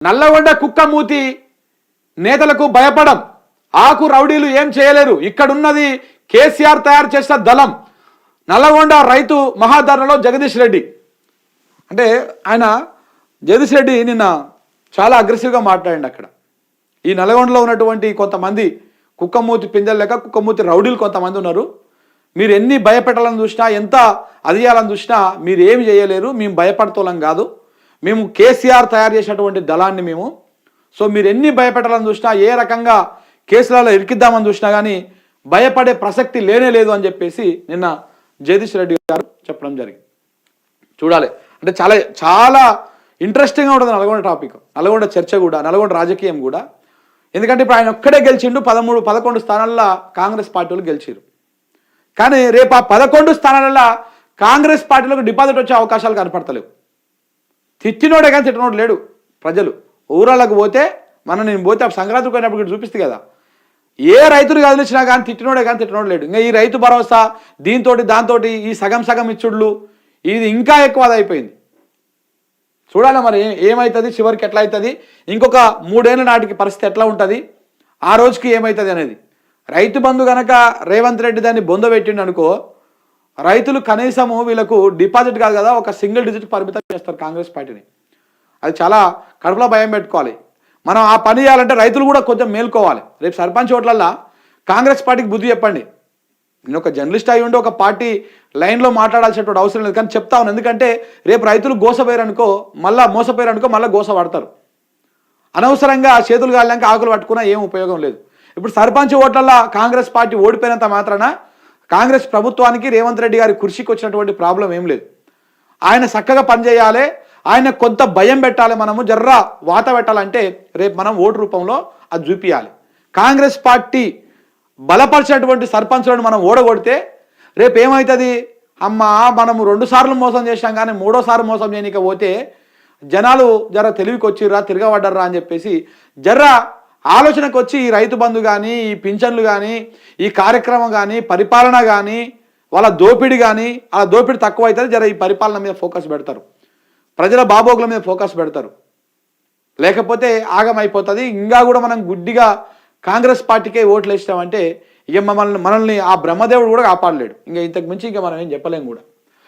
నల్లగొండ కుక్క మూతి నేతలకు భయపడం, ఆకు రౌడీలు ఏం చేయలేరు. ఇక్కడున్నది కేసీఆర్ తయారు చేసిన దళం. నల్లగొండ రైతు మహాధరణలో జగదీష్ రెడ్డి అంటే ఆయన జగదీష్ రెడ్డి నిన్న చాలా అగ్రెసివ్గా మాట్లాడండి. అక్కడ ఈ నల్లగొండలో ఉన్నటువంటి కొంతమంది కుక్కమూతి పిందెలు లేక కుక్కమూతి రౌడీలు కొంతమంది ఉన్నారు. మీరు ఎన్ని భయపెట్టాలని చూసినా, ఎంత అది చేయాలని చూసినా మీరు ఏమి చేయలేరు. మేము భయపడతోలం కాదు, మేము కేసీఆర్ తయారు చేసినటువంటి దళాన్ని మేము. సో మీరు ఎన్ని భయపెట్టాలని చూసినా, ఏ రకంగా కేసులలో ఇరికిద్దామని చూసినా కానీ భయపడే ప్రసక్తి లేనే లేదు అని చెప్పేసి నిన్న జగదీష్ రెడ్డి గారు చెప్పడం జరిగింది. చూడాలి అంటే చాలా చాలా ఇంట్రెస్టింగ్గా ఉంటుంది నల్గొండ టాపిక్, నల్గొండ చర్చ కూడా, నల్గొండ రాజకీయం కూడా. ఎందుకంటే ఇప్పుడు ఆయన ఒక్కడే గెలిచిండు, 13-11 స్థానాల్లో కాంగ్రెస్ పార్టీలు గెలిచారు. కానీ రేపు ఆ 11 స్థానాలలో కాంగ్రెస్ పార్టీలకు డిపాజిట్ వచ్చే అవకాశాలు కనపడతలేవు. తిట్టినోడే కానీ తిట్టినోడు లేడు. ప్రజలు ఊరాలకు పోతే నేను పోతే సంక్రాంతికి పోయినప్పుడు చూపిస్తే కదా, ఏ రైతులు కదిలిచ్చినా కానీ తిట్టినోడే కానీ తిట్టినోడు లేడు. ఇంకా ఈ రైతు భరోసా దీంతో దాంతో ఈ సగం ఇచ్చుడులు ఇది ఇంకా ఎక్కువ అయిపోయింది. చూడాలి మరి ఏమవుతుంది, చివరికి ఎట్లా అవుతుంది, ఇంకొక 3 ఏళ్ళ నాటికి పరిస్థితి ఎట్లా ఉంటుంది, ఆ రోజుకి ఏమవుతుంది అనేది. రైతు బంధు కనుక రేవంత్ రెడ్డి దాన్ని బొందబెట్టిండు అనుకో, రైతులు కనీసము వీళ్ళకు డిపాజిట్ కాదు కదా, ఒక సింగిల్ డిజిట్ పరిమితం చేస్తారు కాంగ్రెస్ పార్టీని. అది చాలా కడుపులో భయం పెట్టుకోవాలి. మనం ఆ పని చేయాలంటే రైతులు కూడా కొంచెం మేల్కోవాలి. రేపు సర్పంచ్ ఓట్లల్లో కాంగ్రెస్ పార్టీకి బుద్ధి చెప్పండి. నేను ఒక జర్నలిస్ట్ అయి ఉండి ఒక పార్టీ లైన్లో మాట్లాడాల్సినటువంటి అవసరం లేదు, కానీ చెప్తా ఉన్నాను. ఎందుకంటే రేపు రైతులు మోసపోయారనుకో మళ్ళీ గోస పడతారు. అనవసరంగా చేతులు కాళ్ళాక ఆకులు పట్టుకున్నా ఏం ఉపయోగం లేదు. ఇప్పుడు సర్పంచ్ ఓట్లల్లో కాంగ్రెస్ పార్టీ ఓడిపోయినంత మాత్రాన కాంగ్రెస్ ప్రభుత్వానికి రేవంత్ రెడ్డి గారి కుర్చీకి వచ్చినటువంటి ప్రాబ్లం ఏం లేదు. ఆయన చక్కగా పనిచేయాలి, ఆయన కొంత భయం పెట్టాలి, మనము జర్రా వాత పెట్టాలంటే రేపు మనం ఓటు రూపంలో అది చూపించాలి. కాంగ్రెస్ పార్టీ బలపరిచినటువంటి సర్పంచులను మనం ఓడగొడితే రేపు ఏమవుతుంది, మనము 2 సార్లు మోసం చేసాం కానీ 3వ సారి మోసం చేయనికపోతే జనాలు జర తెలివికి వచ్చిర్రా, తిరగబడ్డర్రా అని చెప్పేసి జర్రా ఆలోచనకు వచ్చి ఈ రైతు బంధు కానీ, ఈ పింఛన్లు కానీ, ఈ కార్యక్రమం కానీ, పరిపాలన కానీ, వాళ్ళ దోపిడీ కానీ, అలా దోపిడీ తక్కువ అవుతుంది, జర ఈ పరిపాలన మీద ఫోకస్ పెడతారు, ప్రజల బాబోగుల మీద ఫోకస్ పెడతారు. లేకపోతే ఆగమైపోతుంది. ఇంకా కూడా మనం గుడ్డిగా కాంగ్రెస్ పార్టీకే ఓట్లు వేసినామంటే ఇక మనల్ని ఆ బ్రహ్మదేవుడు కూడా కాపాడలేడు. ఇంకా ఇంతకు మించి ఇంకా మనం ఏం చెప్పలేం కూడా.